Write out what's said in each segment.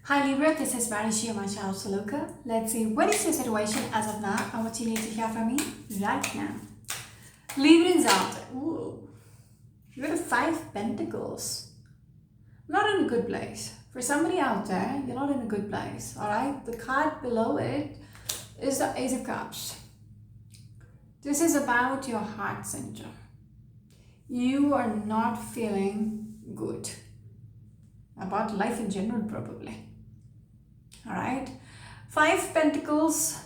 Hi Libra, this is Varishi, your channel Tula. Let's see what is your situation as of now and what you need to hear from me right now. Librans out there. Ooh, you got a 5 Pentacles. Not in a good place. For somebody out there, you're not in a good place. Alright, the card below it is the Ace of Cups. This is about your heart center. You are not feeling good about life in general, probably. All right, 5 Pentacles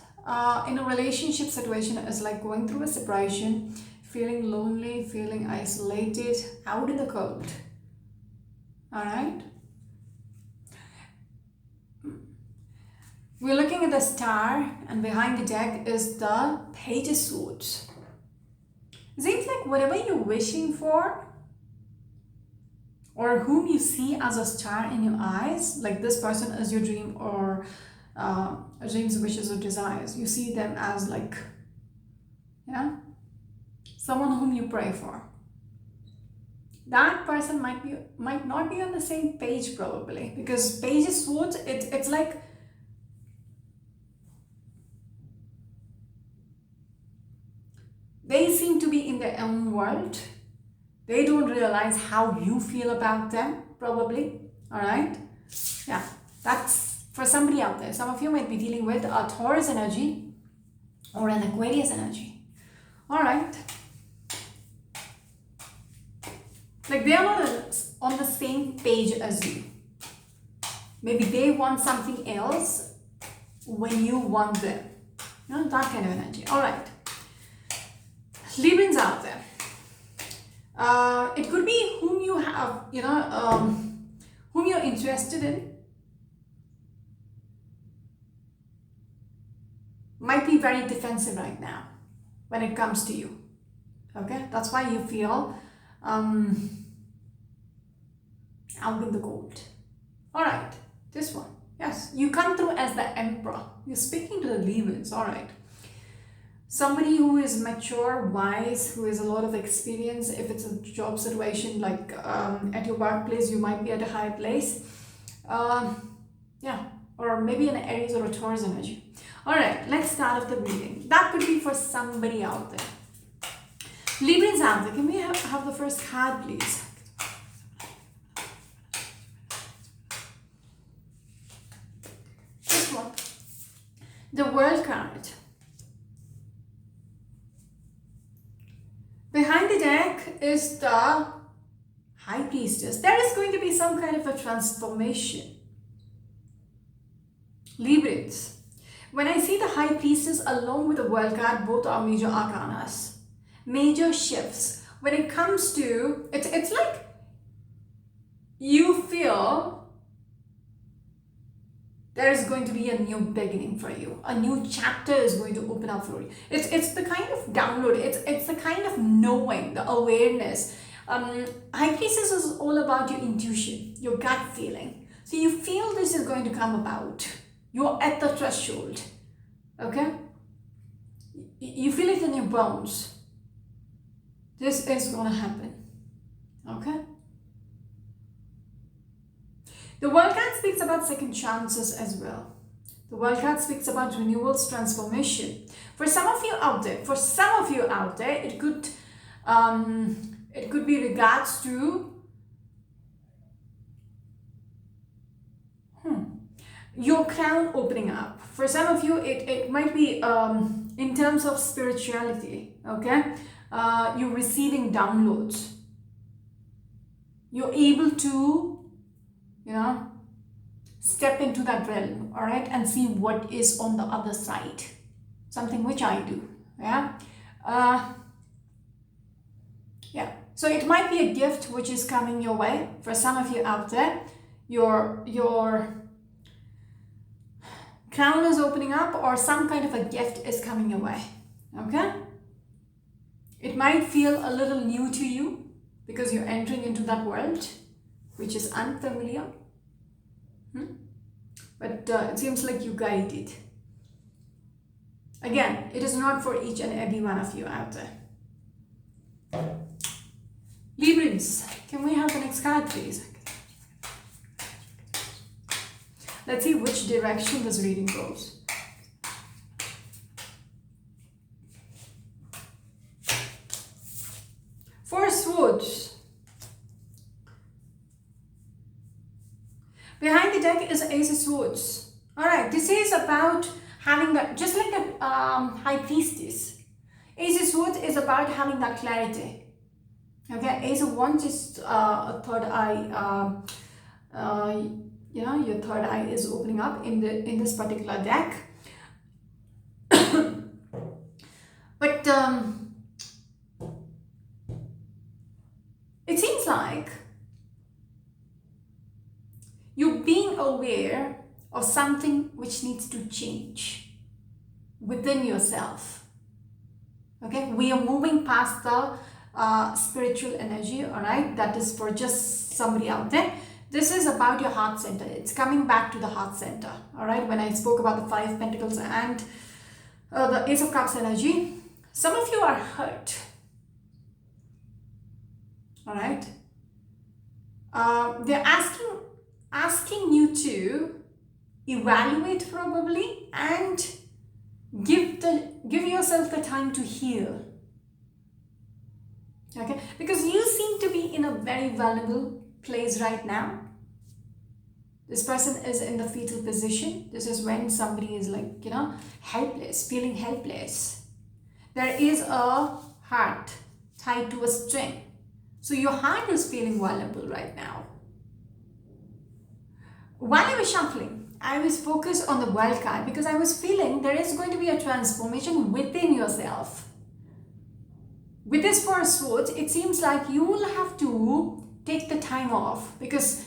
in a relationship situation is like going through a separation, feeling lonely, feeling isolated, out in the cold. All right, we're looking at the star, and behind the deck is the Page of Swords. Seems like whatever you're wishing for, or whom you see as a star in your eyes, like this person is your dream or dreams, wishes, or desires. You see them as like, someone whom you pray for. That person might not be on the same page probably, because Page of Swords, it's like they seem to be in their own world. They don't realize how you feel about them, probably. All right? Yeah, that's for somebody out there. Some of you might be dealing with a Taurus energy or an Aquarius energy. All right? Like they are not on the same page as you. Maybe they want something else when you want them. You know, that kind of energy. All right. Librans out there. It could be whom you have, whom you're interested in. Might be very defensive right now when it comes to you. Okay, that's why you feel out in the cold. All right, this one. Yes, you come through as the Emperor. You're speaking to the Librans. All right. Somebody who is mature, wise, who has a lot of experience. If it's a job situation, like at your workplace, you might be at a higher place. Yeah, or maybe an Aries or a Taurus energy. All right, let's start off the reading. That could be for somebody out there. Librans out there, can we have the first card, please? This one. The World card. Behind the deck is the High Priestess. There is going to be some kind of a transformation. Librans. When I see the High Priestess along with the World card, both are major arcanas. Major shifts. When it comes to, it's like you feel there is going to be a new beginning for you. A new chapter is going to open up for you. It's the kind of download. It's the kind of knowing, the awareness. High Priestess is all about your intuition, your gut feeling. So you feel this is going to come about. You're at the threshold. Okay? You feel it in your bones. This is going to happen. Okay? The World card speaks about second chances as well. The World card speaks about renewals, transformation. For some of you out there, it could be regards to your crown opening up. For some of you, it might be in terms of spirituality. Okay, you're receiving downloads. You're able to step into that realm, all right, and see what is on the other side. Something which I do, yeah. So it might be a gift which is coming your way. For some of you out there, your crown is opening up, or some kind of a gift is coming your way. Okay. It might feel a little new to you because you're entering into that world which is unfamiliar. But it seems like you guided. Again, it is not for each and every one of you out there. Librans, can we have the next card, please? Let's see which direction this reading goes. Four Swords. Behind the deck is Ace of Swords. Alright, this is about having that, just like the High Priestess. Ace of Swords is about having that clarity. Okay, Ace of Wands is a third eye. You know, your third eye is opening up in this particular deck. But it seems like you're being aware of something which needs to change within yourself. Okay, we are moving past the spiritual energy, all right, that is for just somebody out there. This is about your heart center. It's coming back to the heart center, all right. When I spoke about the Five of Pentacles and the Ace of Cups energy, some of you are hurt, all right. They're asking you to evaluate probably and give yourself the time to heal. Okay, because you seem to be in a very vulnerable place right now. This person is in the fetal position. This is when somebody is like, you know, helpless, feeling helpless. There is a heart tied to a string. So your heart is feeling vulnerable right now. While I was shuffling, I was focused on the World card because I was feeling there is going to be a transformation within yourself. With this Four of Swords, it seems like you will have to take the time off because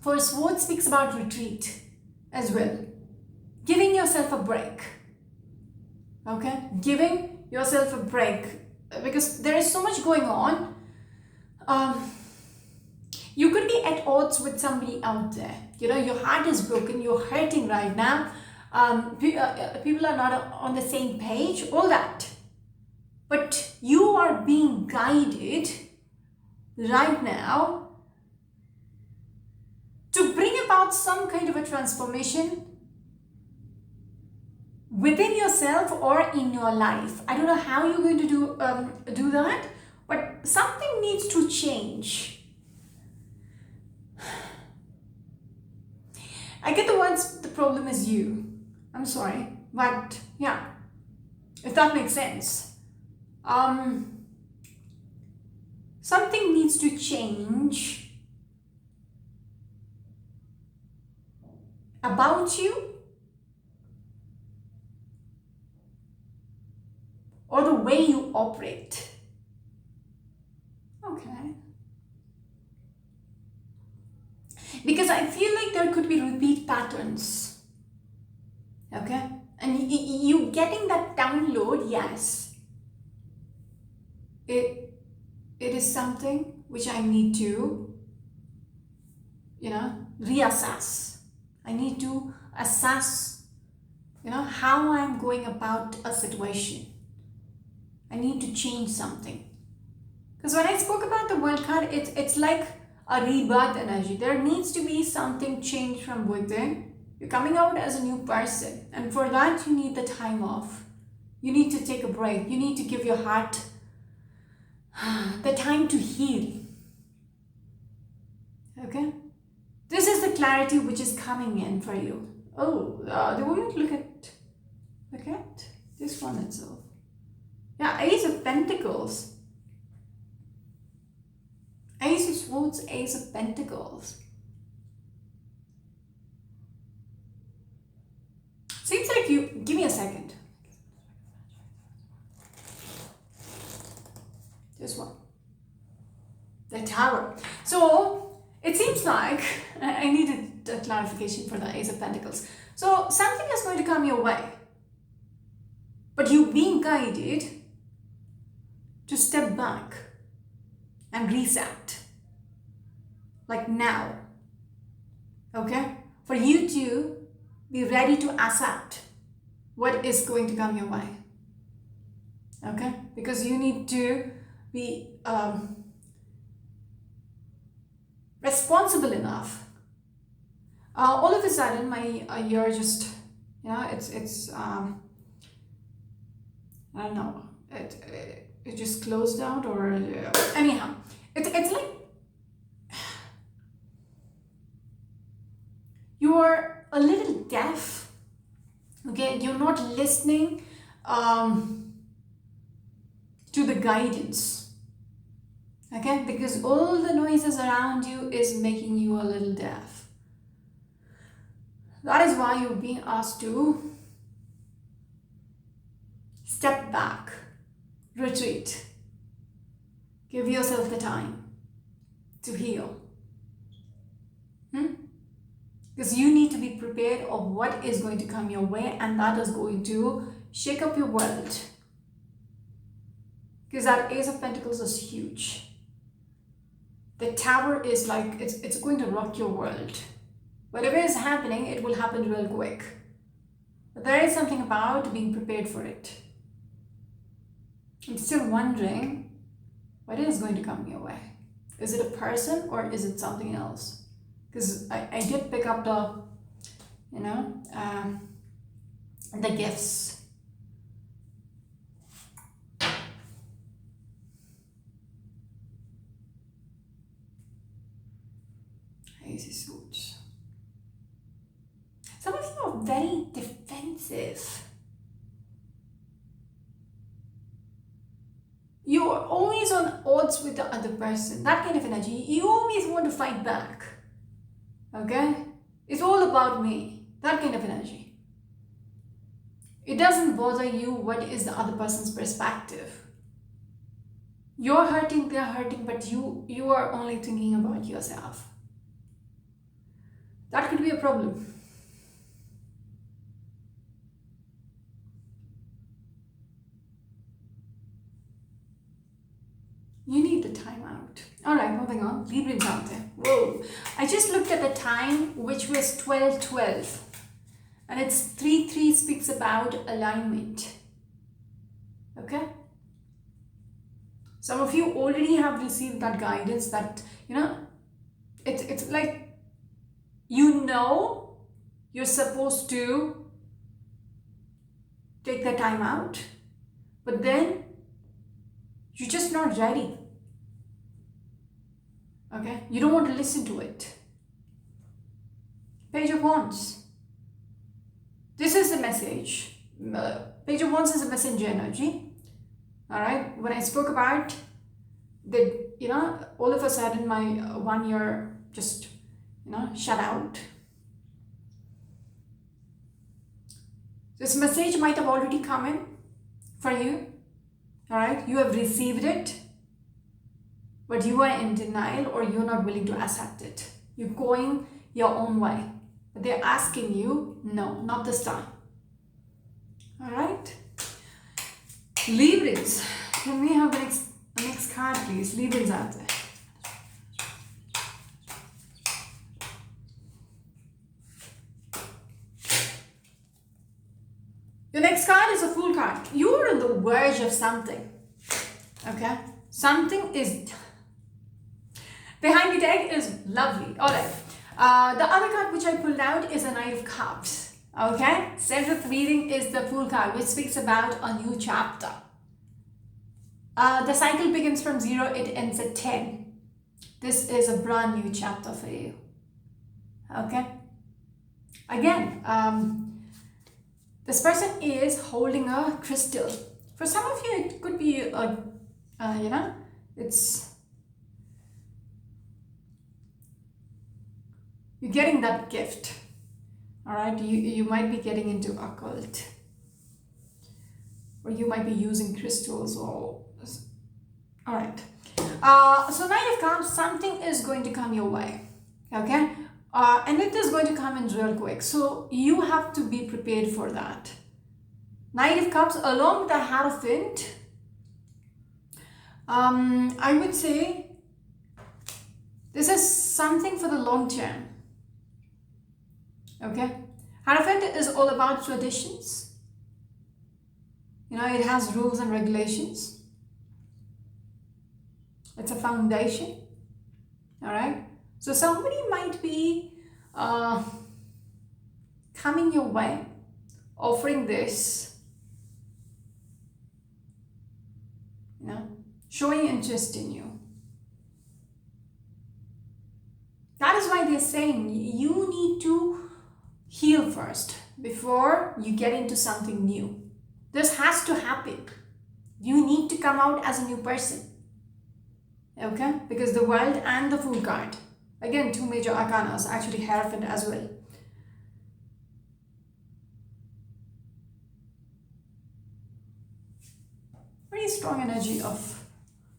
Four of Swords speaks about retreat as well. Giving yourself a break. Okay? Giving yourself a break because there is so much going on. You could be at odds with somebody out there. You know, your heart is broken, you're hurting right now. People are not on the same page, all that. But you are being guided right now to bring about some kind of a transformation within yourself or in your life. I don't know how you're going to do that, but something needs to change. I get the words, the problem is you. I'm sorry, but yeah, if that makes sense. Something needs to change about you or the way you operate. Okay. Because I feel like there could be repeat patterns. Okay? And you getting that download, yes. It is something which I need to, you know, reassess. I need to assess, you know, how I'm going about a situation. I need to change something. Because when I spoke about the World card, it's like a rebirth energy. There needs to be something changed from within. You're coming out as a new person. And for that, you need the time off. You need to take a break. You need to give your heart the time to heal. Okay? This is the clarity which is coming in for you. Oh, the moment, look at this one itself. Yeah, Ace of Pentacles. Ace of Swords, Ace of Pentacles. Seems like you, give me a second. This one. The Tower. So, it seems like I needed a clarification for the Ace of Pentacles. So, something is going to come your way. But you're being guided to step back and reset. Like now. Okay? For you to be ready to accept what is going to come your way. Okay? Because you need to be responsible enough All of a sudden, my ear just, I don't know, it just closed out, or anyhow, it's like you're a little deaf. Okay, you're not listening to the guidance. Okay, because all the noises around you is making you a little deaf. That is why you're being asked to step back, retreat, give yourself the time to heal. Because you need to be prepared of what is going to come your way, and that is going to shake up your world. Because that Ace of Pentacles is huge. The Tower is like, it's going to rock your world. Whatever is happening, it will happen real quick. But there is something about being prepared for it. I'm still wondering what is going to come your way. Is it a person or is it something else? Because I did pick up the, the gifts. Ace of Swords. Some of you are very defensive. You're always on odds with the other person. That kind of energy. You always want to fight back. Okay? It's all about me. That kind of energy. It doesn't bother you what is the other person's perspective. You're hurting, they're hurting, but you are only thinking about yourself. That could be a problem. You need the time out. Alright, moving on. Librans out there. Whoa. I just looked at the time, which was 12:12. And it's 3:3 speaks about alignment. Okay? Some of you already have received that guidance that, it's like, you're supposed to take the time out, but then you're just not ready. Okay? You don't want to listen to it. Page of Wands. This is the message. Page of Wands is a messenger energy. Alright? When I spoke about that, all of a sudden my 1 year just, shut out. This message might have already come in for you. Alright? You have received it, but you are in denial, or you're not willing to accept it. You're going your own way. But they're asking you, no, not this time. Alright? Librans. Can we have the next card, please? Librans out there. The next card is a Fool card. You are on the verge of something. Okay? Something is... Behind the deck is lovely. Alright. The other card which I pulled out is a Knight of Cups. Okay? Seventh reading is the Fool card, which speaks about a new chapter. The cycle begins from 0, it ends at 10. This is a brand new chapter for you. Okay? Again, this person is holding a crystal. For some of you, it could be it's... You're getting that gift. Alright? You might be getting into occult. Or you might be using crystals or... Alright. So Knight of Cups, something is going to come your way. Okay? And it is going to come in real quick. So you have to be prepared for that. Knight of Cups along with the Hierophant. I would say this is something for the long term. Okay? Hierophant is all about traditions. It has rules and regulations. It's a foundation. Alright? So somebody might be coming your way, offering this, you know, showing interest in you. That is why they're saying you need to heal first before you get into something new. This has to happen. You need to come out as a new person. Okay? Because the World and the Fool card, again, two major arcanas, actually Hierophant as well. Very strong energy of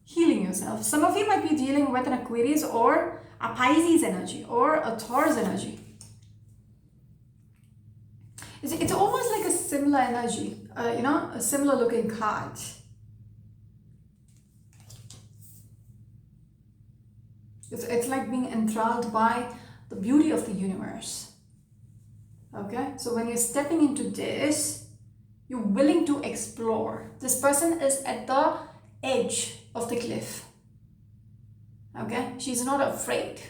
healing yourself. Some of you might be dealing with an Aquarius or a Pisces energy or a Taurus energy. It's almost like a similar energy, you know, a similar looking card. It's like being enthralled by the beauty of the universe. Okay, so when you're stepping into this, you're willing to explore. This person is at the edge of the cliff. Okay, she's not afraid.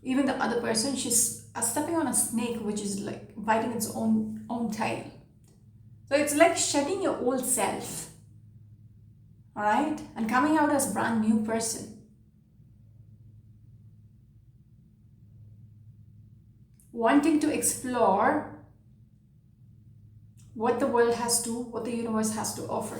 Even the other person, she's stepping on a snake which is like biting its own tail. So it's like shedding your old self, all right, and coming out as a brand new person. Wanting to explore what the world has to, what the universe has to offer.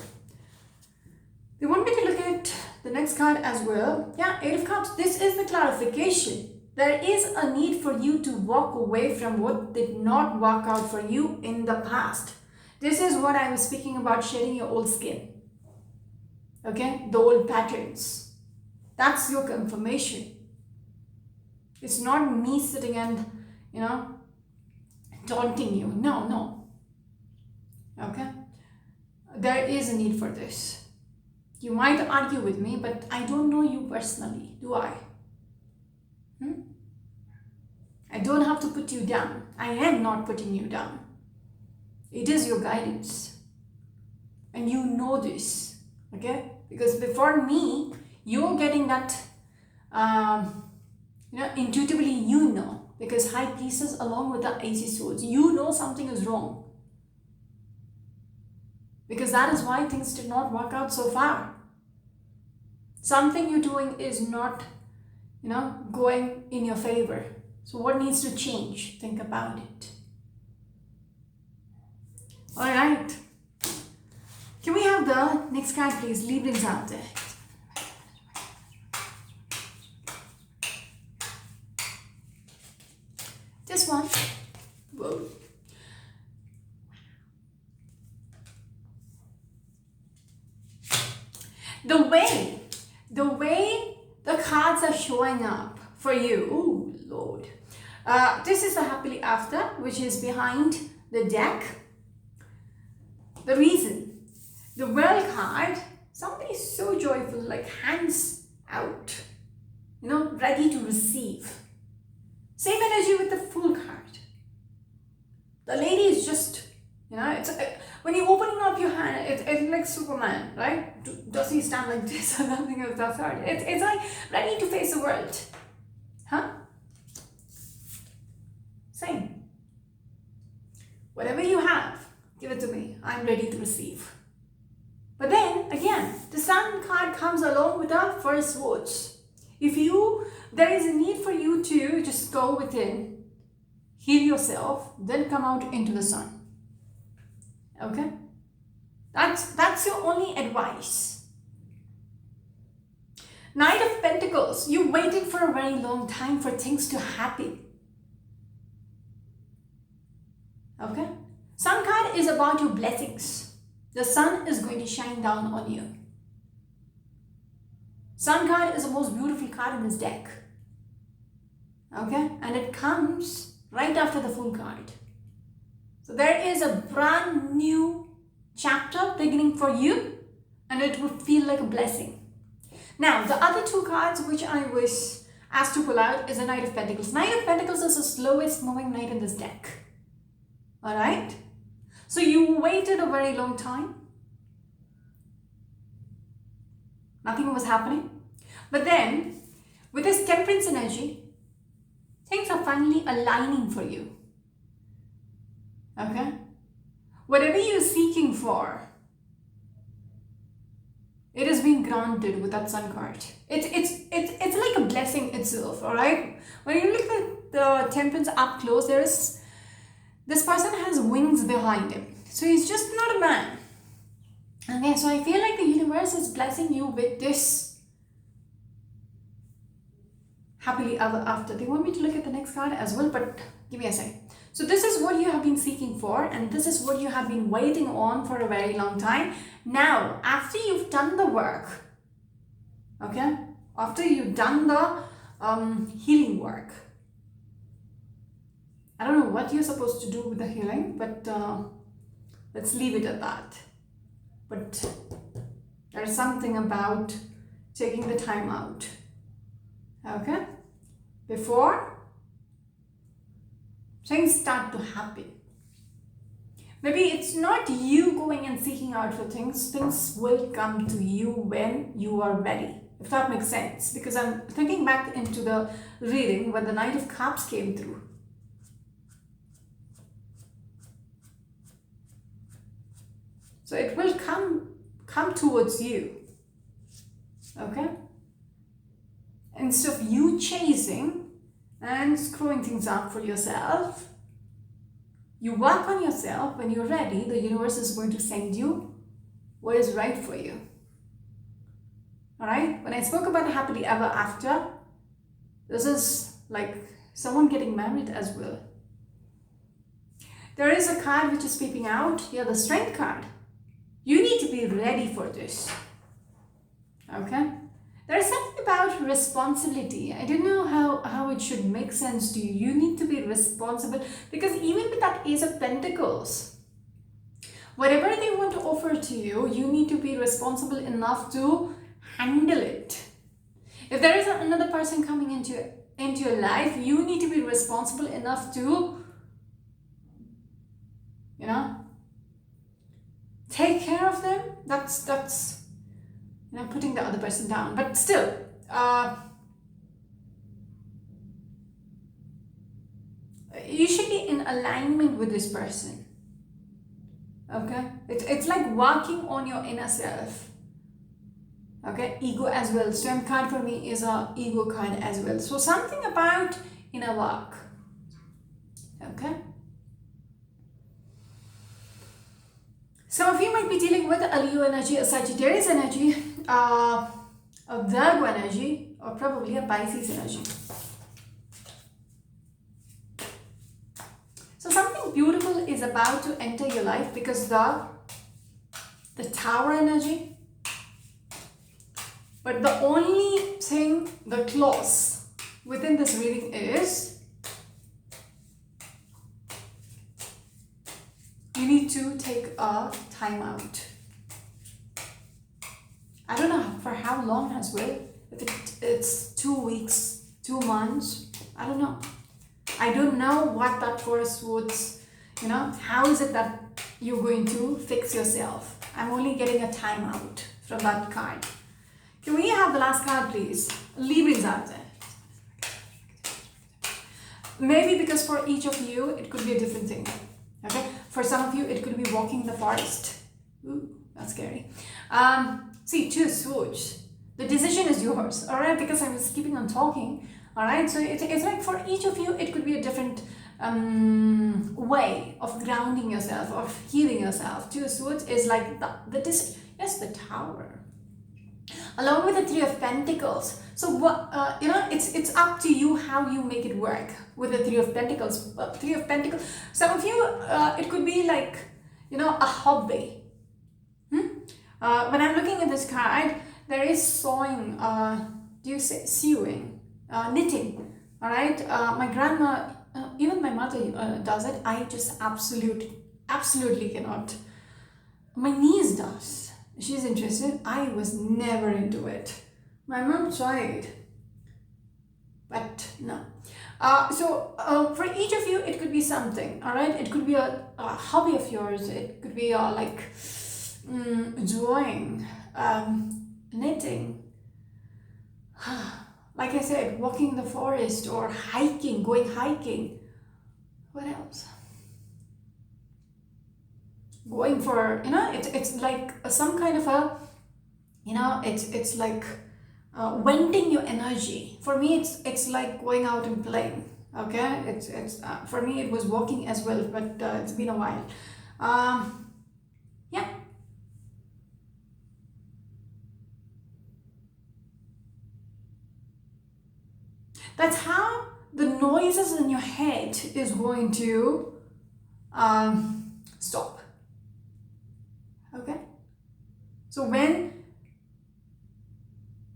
They want me to look at the next card as well. Yeah, Eight of Cups. This is the clarification. There is a need for you to walk away from what did not work out for you in the past. This is what I was speaking about, shedding your old skin. Okay, the old patterns. That's your confirmation. It's not me sitting and, you know, taunting you. No. Okay? There is a need for this. You might argue with me, but I don't know you personally, do I? I don't have to put you down. I am not putting you down. It is your guidance. And you know this. Okay? Because before me, you're getting that, intuitively you know. Because High Priestess along with the Ace of Swords, you know something is wrong. Because that is why things did not work out so far. Something you're doing is not, going in your favor. So what needs to change? Think about it. All right. Can we have the next card, please? Librans out there. This one. Whoa. The way the cards are showing up for you, oh Lord. This is the happily after, which is behind the deck. The reason, the World card, somebody is so joyful, like hands out, ready to receive. Same energy with the Fool card. The lady is just, it's when you're opening up your hand, it's like Superman, right? Does he stand like this or nothing of that sort? It's like ready to face the world. Huh? Same. Whatever you have, give it to me. I'm ready to receive. But then, again, the Sun card comes along with the First Swords. There is a need for you to just go within, heal yourself, then come out into the sun. Okay? That's your only advice. Knight of Pentacles. You waited for a very long time for things to happen. Okay? Sun card is about your blessings. The sun is going to shine down on you. Sun card is the most beautiful card in this deck. Okay? And it comes right after the Fool card. So there is a brand new chapter beginning for you, and it would feel like a blessing. Now, the other two cards which I was asked to pull out is a Knight of Pentacles. Knight of Pentacles is the slowest moving knight in this deck. Alright? So you waited a very long time. Nothing was happening. But then, with this Temperance energy, things are finally aligning for you. Okay? Whatever you're seeking for, it has been granted with that Sun card. It's like a blessing itself, all right? When you look at the Temperance up close, this person has wings behind him. So he's just not a man. Okay, so I feel like the universe is blessing you with this happily ever after. They want me to look at the next card as well, but give me a sec. So this is what you have been seeking for, and this is what you have been waiting on for a very long time. Now, after you've done the work, okay, after you've done the healing work, I don't know what you're supposed to do with the healing, but let's leave it at that. But there's something about taking the time out, okay, before things start to happen. Maybe it's not you going and seeking out for things. Things will come to you when you are ready, if that makes sense. Because I'm thinking back into the reading when the Knight of Cups came through. So it will come towards you, okay? Instead of you chasing and screwing things up for yourself, you work on yourself. When you're ready, the universe is going to send you what is right for you. All right? When I spoke about the happily ever after, this is like someone getting married as well. There is a card which is peeping out here, the Strength card. You need to be ready for this. Okay? There is something about responsibility. I don't know how it should make sense to you. You need to be responsible, because even with that Ace of Pentacles, whatever they want to offer to you, you need to be responsible enough to handle it. If there is another person coming into your life, you need to be responsible enough to, you know, take care of them. That's you know, putting the other person down. But still, you should be in alignment with this person. Okay? It's like working on your inner self. Okay? Ego as well. Strength card for me is a ego card as well. So something about inner work. Okay? Some of you might be dealing with a Leo energy, a Sagittarius energy, a Virgo energy, or probably a Pisces energy. So something beautiful is about to enter your life, because the Tower energy. But the only thing, the clause within this reading is you need to take a time out. I don't know for how long as well. If it's 2 weeks, 2 months, I don't know. I don't know what that force would, you know, how is it that you're going to fix yourself? I'm only getting a time out from that card. Can we have the last card, please? Librans out there. Maybe because for each of you, it could be a different thing. Okay? For some of you, it could be walking the forest. Ooh, that's scary. See, choose switch. The decision is yours, all right? Because I was keeping on talking, all right? So it's like for each of you, it could be a different way of grounding yourself, of healing yourself. Choose switch is like the Tower. Along with the Three of Pentacles. So what you know, it's up to you how you make it work with the Three of Pentacles. Three of Pentacles. Some of you, it could be like, you know, a hobby. When I'm looking at this card, there is sewing. Do you say sewing? Knitting. All right. My grandma, even my mother does it. I just absolutely cannot. My niece does. She's interested. I was never into it. My mom tried, but no. So for each of you, it could be something. All right, it could be a hobby of yours. It could be like drawing, knitting. Like I said, walking in the forest or hiking, going hiking. What else? going for, you know, it's like some kind of a, you know, it's like venting your energy. For me, it's like going out and playing. Okay, it's for me it was walking as well, but it's been a while. Yeah. That's how the noises in your head is going to stop. Okay, so when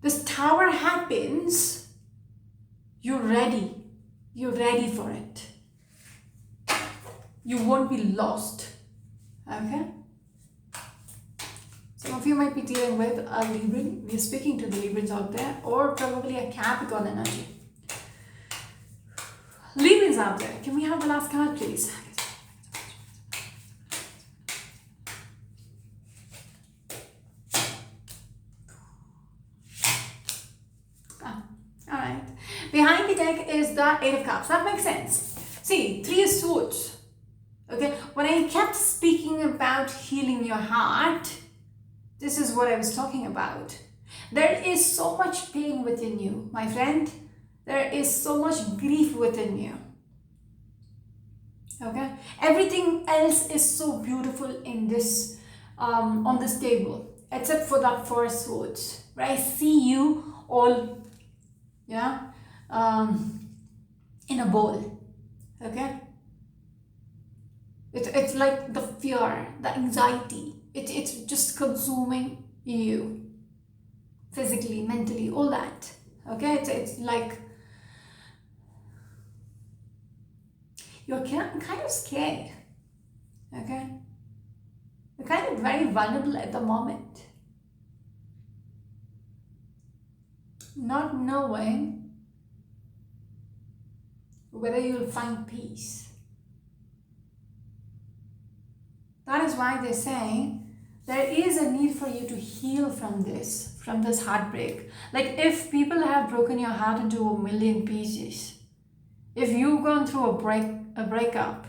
this tower happens, you're ready for it. You won't be lost. Okay, some of you might be dealing with a Libran. We're speaking to the Librans out there, or probably a Capricorn energy. Librans out there, can we have the last card, please? Alright. Behind the deck is the Eight of Cups. That makes sense. See, Three of Swords. Okay, when I kept speaking about healing your heart, this is what I was talking about. There is so much pain within you, my friend. There is so much grief within you. Okay, everything else is so beautiful in this on this table, except for that Four of Swords, where I see you all, yeah, in a bowl. Okay, it's like the fear, the anxiety. It's just consuming you physically, mentally, all that. Okay, it's like you're kind of scared. Okay, you're kind of very vulnerable at the moment, not knowing whether you'll find peace. That is why they're saying there is a need for you to heal from this heartbreak. Like, if people have broken your heart into a million pieces, if you've gone through a breakup,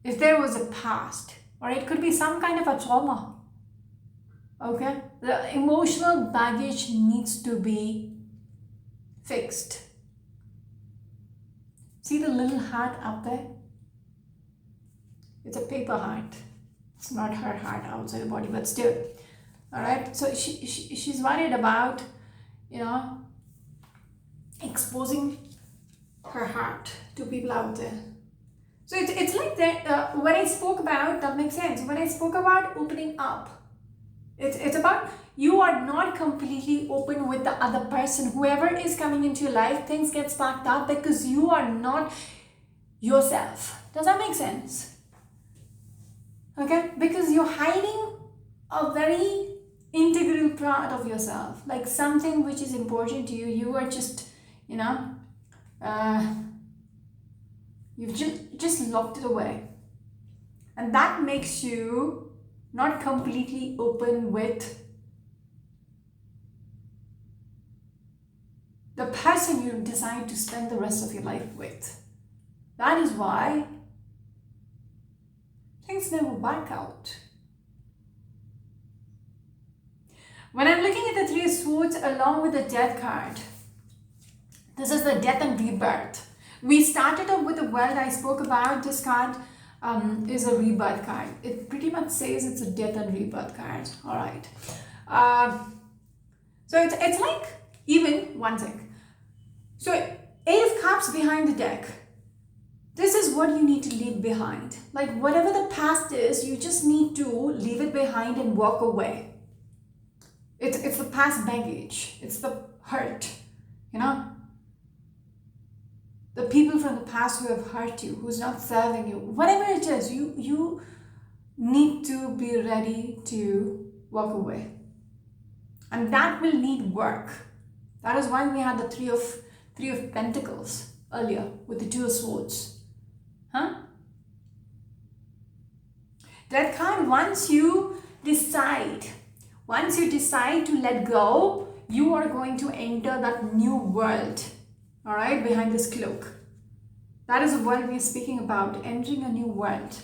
if there was a past, or it could be some kind of a trauma, okay, the emotional baggage needs to be fixed. See the little heart up there? It's a paper heart. It's not her heart outside the body, but still. All right. So she's worried about, you know, exposing her heart to people out there. So it's like that. When I spoke about, that makes sense. When I spoke about opening up, it's about you are not completely open with the other person. Whoever is coming into your life, things get sparked up because you are not yourself. Does that make sense? Okay, because you're hiding a very integral part of yourself, like something which is important to you. You are just, you know, you've just locked it away, and that makes you not completely open with the person you decide to spend the rest of your life with. That is why things never work out. When I'm looking at the Three of Swords along with the Death card, this is the Death and Rebirth. We started off with the World I spoke about. This card is a Rebirth card. It pretty much says it's a Death and Rebirth card. All right. So it's like, even, one sec. So Eight of Cups behind the deck. This is what you need to leave behind. Like, whatever the past is, you just need to leave it behind and walk away. It's the past baggage. It's the hurt, you know? The people from the past who have hurt you, who's not serving you. Whatever it is, you need to be ready to walk away. And that will need work. That is why we had the Three of Pentacles earlier with the Two of Swords. Huh? That card, once you decide to let go, you are going to enter that new world, all right, behind this cloak. That is the world we're speaking about, entering a new world.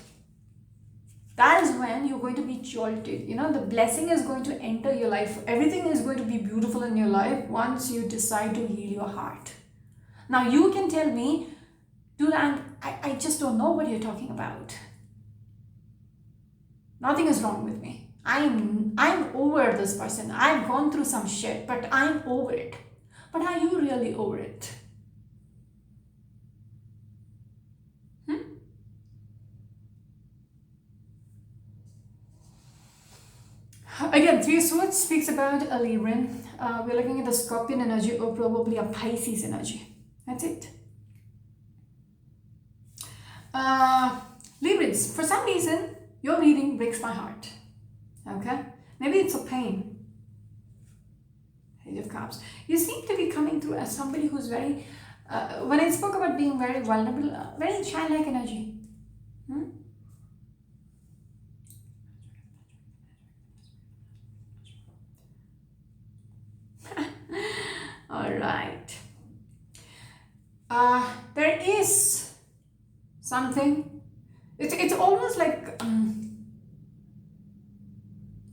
that is when you're going to be jolted. You know, the blessing is going to enter your life. Everything is going to be beautiful in your life once you decide to heal your heart. Now you can tell me, Tula, I just don't know what you're talking about. Nothing is wrong with me. I'm over this person. I've gone through some shit, but I'm over it. But are you really over it? Again, Three of Swords speaks about a Libran. We're looking at the Scorpion energy or probably a Pisces energy. That's it. Librans, for some reason, your reading breaks my heart. Okay? Maybe it's a pain. Page of Cups. You seem to be coming through as somebody who's very, when I spoke about being very vulnerable, very childlike energy. All right. There is something. It's almost like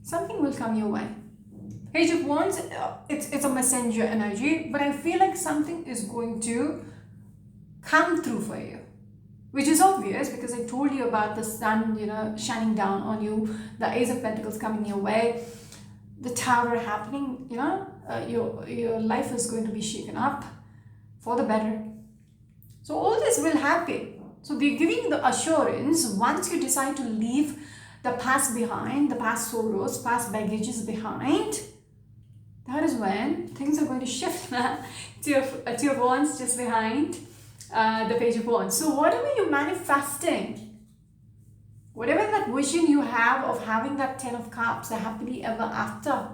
something will come your way. Page of Wands, it's a messenger energy, but I feel like something is going to come through for you, which is obvious because I told you about the sun, you know, shining down on you, the Ace of Pentacles coming your way, the Tower happening, you know, your life is going to be shaken up for the better. So all this will happen. So they're giving you the assurance once you decide to leave the past behind, the past sorrows, past baggages behind, that is when things are going to shift. Two of Wands just behind the Page of Wands. So whatever you're manifesting, whatever that vision you have of having that 10 of Cups, the happily ever after,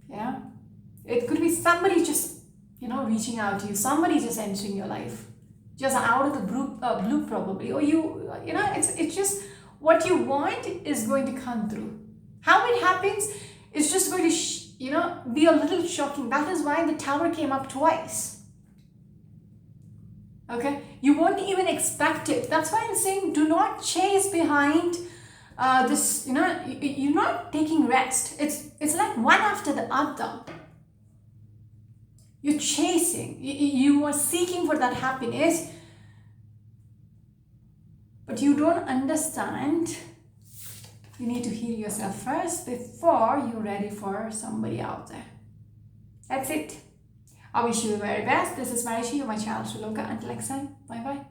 yeah, it could be somebody just, you know, reaching out to you, somebody just entering your life, just out of the blue probably, or you know, it's just what you want is going to come through. How it happens is just going to, you know, be a little shocking. That is why the Tower came up twice. Okay, you won't even expect it. That's why I'm saying do not chase behind this, you know, you're not taking rest. It's like one after the other. You're chasing, you are seeking for that happiness, but you don't understand. You need to heal yourself first before you're ready for somebody out there. That's it. I wish you the very best. This is Marishi, my child Sri Lanka. Until next time, bye bye.